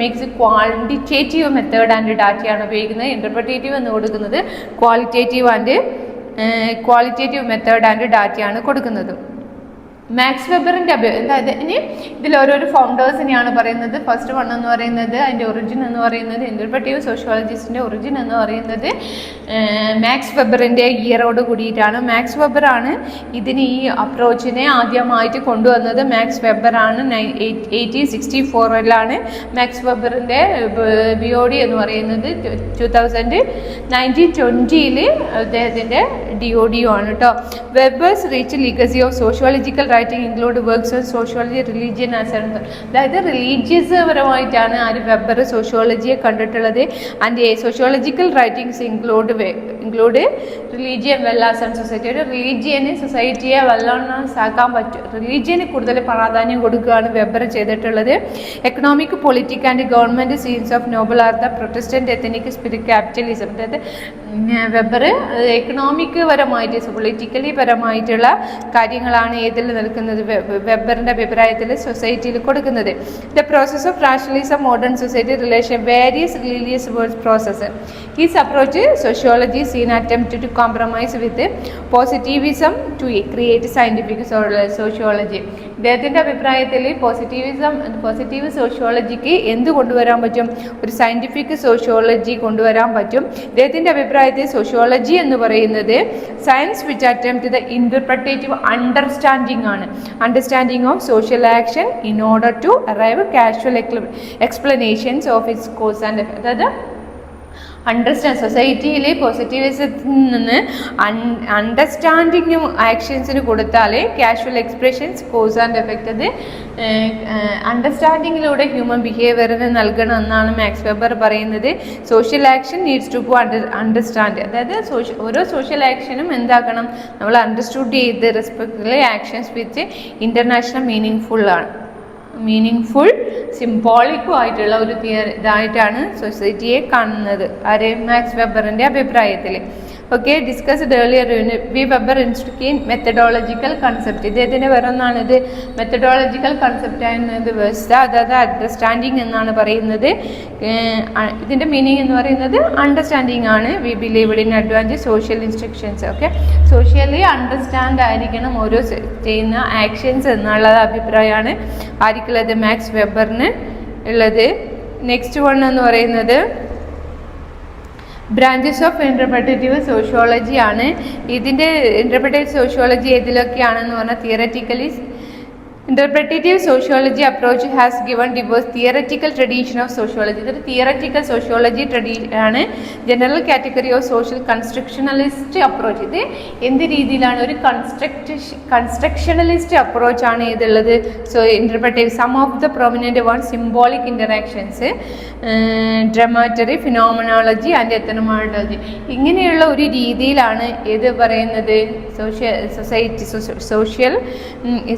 Makes quantitative method and ഡാറ്റയാണ് ഉപയോഗിക്കുന്നത്. ഇൻ്റർപ്രറ്റേറ്റീവ് എന്ന് കൊടുക്കുന്നത് ക്വാളിറ്റേറ്റീവ് മെത്തേഡ് ആൻഡ് ഡാറ്റയാണ് കൊടുക്കുന്നത്. മാക്സ് വെബറിൻ്റെ അതായത് ഇനി ഇതിൽ ഓരോരോ ഫൗണ്ടേഴ്സിനെയാണ് പറയുന്നത്. ഫസ്റ്റ് വൺ എന്ന് പറയുന്നത് അതിൻ്റെ ഒറിജിൻ എന്ന് പറയുന്നത് ഇൻ്റർപ്രറ്റീവ് സോഷ്യോളജിസ്റ്റിൻ്റെ ഒറിജിൻ എന്ന് പറയുന്നത് മാക്സ് വെബറിൻ്റെ ഇയറോട് കൂടിയിട്ടാണ്. മാക്സ് വെബറാണ് ഇതിന് ഈ അപ്രോച്ചിനെ ആദ്യമായിട്ട് കൊണ്ടുവന്നത്. മാക്സ് വെബറാണ് 1864 മാക്സ് വെബറിൻ്റെ BOD എന്ന് പറയുന്നത് 1920 അദ്ദേഹത്തിൻ്റെ DOD ആണ് കേട്ടോ. Weber's rich legacy of sociological writing include works on sociology, religion അതായത് റിലീജിയസ് പരമായിട്ടാണ് ആര് വെബർ സോഷ്യോളജിയെ കണ്ടിട്ടുള്ളത്. And sociological writings include religion well as and society. ഒരു റിലീജിയന് സൊസൈറ്റിയെ വെല്ലാസാക്കാൻ പറ്റും, റിലീജിയന് കൂടുതൽ പ്രാധാന്യം കൊടുക്കുകയാണ് വെബർ ചെയ്തിട്ടുള്ളത്. Economic, politic and government scenes of noble are the Protestant ethnic spirit capitalism. അതായത് വെബർ എക്കണോമിക് പരമായിട്ട് പൊളിറ്റിക്കലി പരമായിട്ടുള്ള കാര്യങ്ങളാണ് ഏതിൽ നിൽക്കുന്നത് വെബറിൻ്റെ അഭിപ്രായത്തിൽ സൊസൈറ്റിയിൽ കൊടുക്കുന്നത്. The process of rationalism modern society relation various religious words process. His approach sociology seen attempt to compromise with positivism to create scientific sociology. ഇദ്ദേഹത്തിൻ്റെ അഭിപ്രായത്തിൽ പോസിറ്റീവ് സോഷ്യോളജിക്ക് എന്ത് കൊണ്ടുവരാൻ പറ്റും? ഒരു സയൻറ്റിഫിക് സോഷ്യോളജി കൊണ്ടുവരാൻ പറ്റും. ഇദ്ദേഹത്തിൻ്റെ അഭിപ്രായത്തിൽ സോഷ്യോളജി എന്ന് പറയുന്നത് science which attempt the interpretative understanding ആണ്. Understanding of social action in order to arrive causal explanations of its cause and effect. അതായത് അണ്ടർസ്റ്റാൻഡ് സൊസൈറ്റിയിൽ പോസിറ്റിവിസത്തിൽ നിന്ന് അണ്ടർസ്റ്റാൻഡിങ്ങും ആക്ഷൻസിന് കൊടുത്താൽ causal expressions cause and effect അത് അണ്ടർസ്റ്റാൻഡിങ്ങിലൂടെ ഹ്യൂമൻ ബിഹേവിയറിന് നൽകണം എന്നാണ് മാക്സ് വെബർ പറയുന്നത്. Social action needs to understand. അതായത് ഓരോ സോഷ്യൽ ആക്ഷനും എന്താക്കണം, നമ്മൾ അണ്ടർസ്റ്റുഡ് ചെയ്ത് respectfully actions with international meaning സിംബോളിക്കും ആയിട്ടുള്ള ഒരു ഇതായിട്ടാണ് സൊസൈറ്റിയെ കാണുന്നത് ആര് മാക്സ് വെബറിൻ്റെ അഭിപ്രായത്തിൽ. Okay, discussed earlier weber institute methodological concept. ഇദ്ദേഹത്തിൻ്റെ വേറൊന്നാണിത് മെത്തഡോളജിക്കൽ കൺസെപ്റ്റ് ആയിരുന്നത് വ്യവസ്ഥ, അതായത് അണ്ടർസ്റ്റാൻഡിങ് എന്നാണ് പറയുന്നത്. ഇതിൻ്റെ മീനിങ് എന്ന് പറയുന്നത് അണ്ടർസ്റ്റാൻഡിങ് ആണ്. We believed in advance social instructions. Okay, socially understand ആയിരിക്കണം ഓരോ ചെയ്യുന്ന ആക്ഷൻസ് എന്നുള്ള അഭിപ്രായമാണ് ആർക്കുള്ളത്? മാക്സ് വെബറിന് ഉള്ളത്. നെക്സ്റ്റ് വൺ എന്ന് പറയുന്നത് ബ്രാഞ്ചസ് ഓഫ് ഇൻ്റർപ്രറ്റേറ്റീവ് സോഷ്യോളജി ആണ്. ഇതിൻ്റെ ഇൻ്റർപ്രറ്റേറ്റീവ് സോഷ്യോളജി ഏതിലൊക്കെയാണെന്ന് പറഞ്ഞാൽ theoretically Interpretative sociology approach has given diverse theoretical tradition of sociology. ഇതൊരു തിയററ്റിക്കൽ സോഷ്യോളജി ആണ്. General category of social constructionalist approach. ഇത് എന്ത് രീതിയിലാണ്? ഒരു കൺസ്ട്രക്ഷണലിസ്റ്റ് അപ്രോച്ചാണ് ഇതുള്ളത്. So interpretative some of the prominent one symbolic interactions, dramaturgy, phenomenology and ethnomethodology. ഇങ്ങനെയുള്ള ഒരു രീതിയിലാണ് ഇത് പറയുന്നത്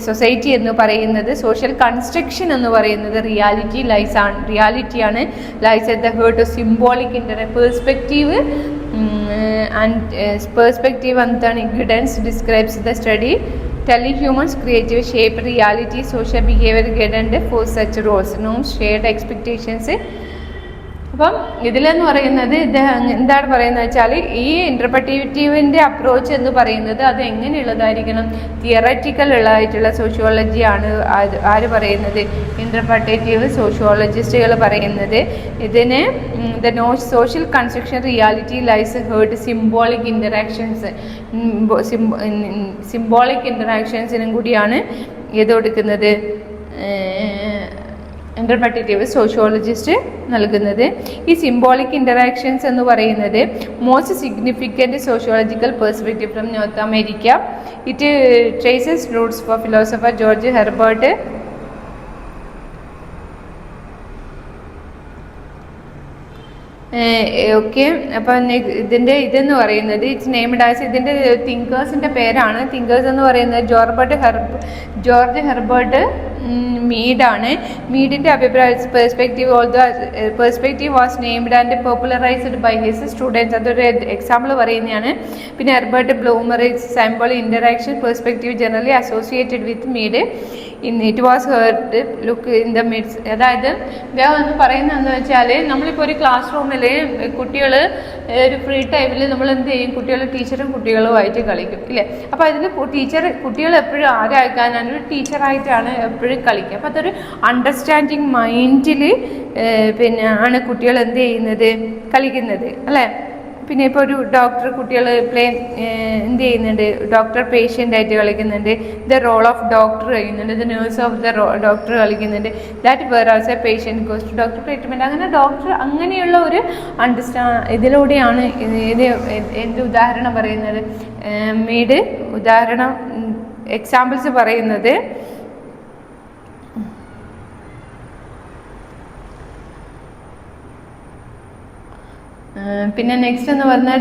സൊസൈറ്റി എന്ന് പറയുന്നത്. സോഷ്യൽ കൺസ്ട്രക്ഷൻ എന്ന് പറയുന്നത് റിയാലിറ്റിയാണ്. Lies at the heart of symbolic perspective എന്താണ്? Guidance describes the study telling humans creative shape reality, social behavior guided for such roles, norms, shared expectations. അപ്പം ഇതിലെന്ന് പറയുന്നത് ഇത് എന്താണ് പറയുന്നത് വെച്ചാൽ ഈ ഇൻ്റർപ്രറ്റേറ്റീവിൻ്റെ അപ്രോച്ച് എന്ന് പറയുന്നത് അത് എങ്ങനെയുള്ളതായിരിക്കണം? തിയററ്റിക്കൽ ഉള്ളതായിട്ടുള്ള സോഷ്യോളജിയാണ് ആര് പറയുന്നത്? ഇൻ്റർപ്രറ്റേറ്റീവ് സോഷ്യോളജിസ്റ്റുകൾ പറയുന്നത്. ഇതിന് the social construction reality lies heart symbolic interactions, സിംബോളിക് ഇൻ്ററാക്ഷൻസിനും കൂടിയാണ് ഇത് കൊടുക്കുന്നത് ഇൻ്റർപ്രറ്റേറ്റീവ് സോഷ്യോളജിസ്റ്റ് നൽകുന്നത്. ഈ സിംബോളിക് ഇൻ്ററാക്ഷൻസ് എന്ന് പറയുന്നത് most significant sociological perspective from North America. It traces roots for philosopher George Herbert. Okay, അപ്പം ഇതെന്ന് പറയുന്നത് ഇറ്റ്സ് നെയ്മഡ് ആസ് ഇതിൻ്റെ തിങ്കേഴ്സിൻ്റെ പേരാണ്. തിങ്കേഴ്സ് എന്ന് പറയുന്നത് ജോർജ് ഹെർബർട്ട് മീഡാണ്. മീഡിൻ്റെ അഭിപ്രായ perspective was named and popularized by his students. അതൊരു എക്സാമ്പിൾ പറയുന്നതാണ്. പിന്നെ ഹെർബർട്ട് ബ്ലൂമറിജ് symbol interaction perspective generally associated with Mead it was heard look in the midst. അതായത് ഇദ്ദേഹം എന്ന് പറയുന്നതെന്ന് വെച്ചാൽ നമ്മളിപ്പോൾ ഒരു ക്ലാസ് റൂമിൽ കുട്ടികൾ ഒരു ഫ്രീ ടൈമിൽ നമ്മൾ എന്ത് ചെയ്യും, കുട്ടികൾ ടീച്ചറും കുട്ടികളുമായിട്ട് കളിക്കും ഇല്ലേ. അപ്പോൾ അതിൽ കുട്ടികൾ എപ്പോഴും ആരാക്കാനാണ്, ഒരു ടീച്ചറായിട്ടാണ് എപ്പോഴും കളിക്കുക. അപ്പോൾ അതൊരു അണ്ടർസ്റ്റാൻഡിങ് മൈൻഡിൽ പിന്നെ ആണ് കുട്ടികൾ എന്ത് ചെയ്യുന്നത്, കളിക്കുന്നത് അല്ലേ. പിന്നെ ഇപ്പോൾ ഒരു ഡോക്ടർ കുട്ടികൾ എന്ത് ചെയ്യുന്നുണ്ട്, ഡോക്ടർ പേഷ്യൻ്റ് ആയിട്ട് കളിക്കുന്നുണ്ട്. ദ റോൾ ഓഫ് ഡോക്ടർ കഴിയുന്നുണ്ട്. The nurse of the doctor കളിക്കുന്നുണ്ട്. That where as a patient goes to doctor treatment. അങ്ങനെ ഡോക്ടർ അങ്ങനെയുള്ള ഒരു ഇതിലൂടെയാണ് ഇത് എന്ത് ഉദാഹരണം പറയുന്നത്, മീഡ് ഉദാഹരണം എക്സാമ്പിൾസ് പറയുന്നത്. പിന്നെ നെക്സ്റ്റ് എന്ന് പറഞ്ഞാൽ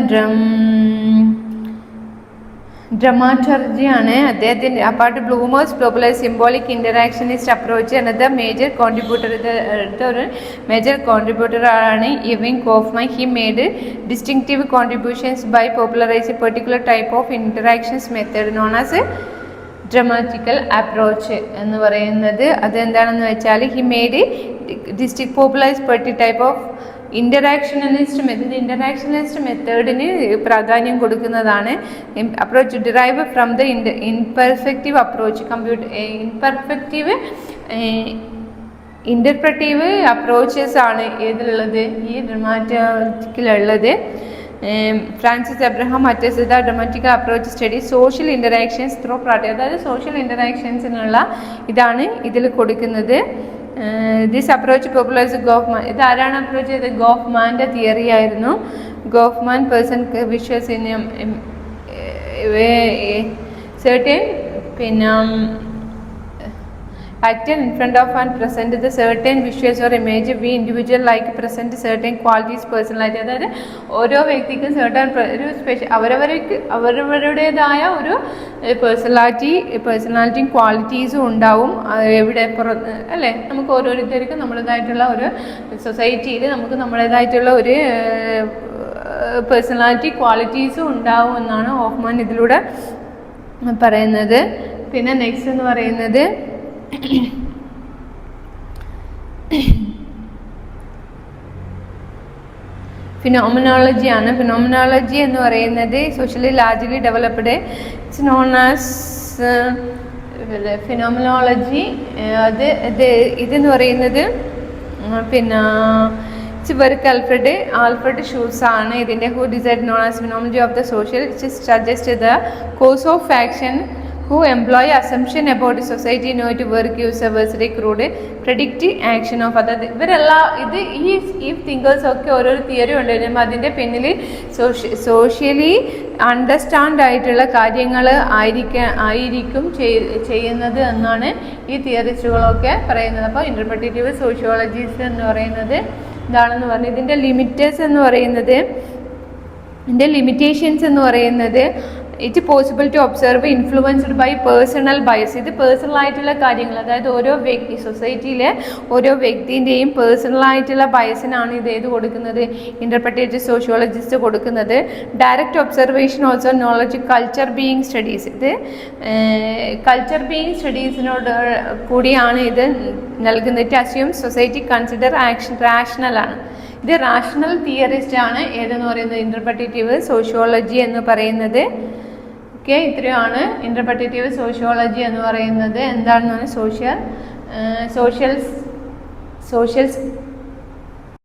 ഡ്രമാറ്റർജിയാണ്. അദ്ദേഹത്തിൻ്റെ apart Blumer's popular symbolic interactionist approach എന്നത് മേജർ കോൺട്രിബ്യൂട്ടർ. അടുത്ത ഒരു മേജർ കോൺട്രിബ്യൂട്ടർ ആണ് Irving Goffman. He made distinctive contributions by popularize particular type of interactions method known as dramatical approach എന്ന് പറയുന്നത്. അതെന്താണെന്ന് വെച്ചാൽ he made popularize particular type of interactionist മെത്തേഡിന് പ്രാധാന്യം കൊടുക്കുന്നതാണ്. Approach derive from the imperfective approach interpretive approaches ആണ് ഏതിലുള്ളത്, ഈ ഡ്രമാറ്റിക്കിലുള്ളത്. Francis Abraham attest the dramatical approach study social interactions through practice. അതായത് സോഷ്യൽ ഇൻ്ററാക്ഷൻസിനുള്ള ഇതാണ് ഇതിൽ കൊടുക്കുന്നത്. This approach popularise Gofman. ഇത് ആരാണ് അപ്രോച്ച് ചെയ്തത്, ഗോഫ്മാൻ്റെ തിയറി ആയിരുന്നു. Gofman person visuals in certain പിന്നെ acted in front of and present the certain visuals or image we individual like present certain qualities personality. അതായത് ഓരോ വ്യക്തിക്കും certain ഒരു അവരവരുടേതായ ഒരു പേഴ്സണാലിറ്റിയും ക്വാളിറ്റീസും ഉണ്ടാവും. എവിടെ അല്ലേ, നമുക്ക് ഓരോരുത്തർക്കും നമ്മുടേതായിട്ടുള്ള ഒരു സൊസൈറ്റിയിൽ നമുക്ക് നമ്മുടേതായിട്ടുള്ള ഒരു പേഴ്സണാലിറ്റി ക്വാളിറ്റീസും ഉണ്ടാവും എന്നാണ് ഹോഫ്മാൻ ഇതിലൂടെ പറയുന്നത്. പിന്നെ നെക്സ്റ്റ് എന്ന് പറയുന്നത് ഫിനോമിനോളജി ആണ്. ഫിനോമിനോളജി എന്ന് പറയുന്നത് socially largely developed. It's known as phenomenology. ഇതെന്ന് പറയുന്നത് പിന്നെ വർക്ക് ആൽഫ്രഡ് ഷൂസ് ആണ് ഇതിൻ്റെ. Who decide known as phenomenology of the social suggest the course of action who employ assumption about the society know to work use a very crude predict action of other. ഇവരെല്ലാം ഈ thinkers ഒക്കെ ഓരോ theory ഉണ്ടായിരുന്നു. അതിൻ്റെ പിന്നിൽ socially understand ആയിട്ടുള്ള കാര്യങ്ങൾ ആയിരിക്കും ചെയ്യുന്നത് എന്നാണ് ഈ തിയറിസ്റ്റുകളൊക്കെ പറയുന്നത്. അപ്പോൾ ഇൻ്റർപ്രറ്റേറ്റീവ് സോഷ്യോളജീസ് എന്ന് പറയുന്നത് ഇതാണെന്ന് പറഞ്ഞു. ഇതിൻ്റെ ലിമിറ്റേഷൻസ് എന്ന് പറയുന്നത് it possible to observe influenced by personal bias. ഇത് പേഴ്സണലായിട്ടുള്ള കാര്യങ്ങൾ, അതായത് ഓരോ വ്യക്തി സൊസൈറ്റിയിലെ ഓരോ വ്യക്തിൻ്റെയും പേഴ്സണലായിട്ടുള്ള ബയസിനാണ് ഇത് കൊടുക്കുന്നത്, ഇൻ്റർപ്രറ്റേറ്റീവ് സോഷ്യോളജിസ്റ്റ് കൊടുക്കുന്നത്. Direct observation also knowledge culture being studies. ഇത് കൾച്ചർ ബീയിങ് സ്റ്റഡീസിനോട് കൂടിയാണ് ഇത് നൽകുന്നത്. It assume society consider action റാഷണലാണ്. ഇത് റാഷണൽ തിയറിസ്റ്റ് ആണ് ഏതെന്ന് പറയുന്നത് ഇൻ്റർപ്രറ്റേറ്റീവ് സോഷ്യോളജി എന്ന് പറയുന്നത്. ഓക്കെ, ഇത്രയാണ് ഇൻ്റർപ്രറ്റേറ്റീവ് സോഷ്യോളജി എന്ന് പറയുന്നത്. എന്താണെന്ന് പറഞ്ഞാൽ സോഷ്യൽ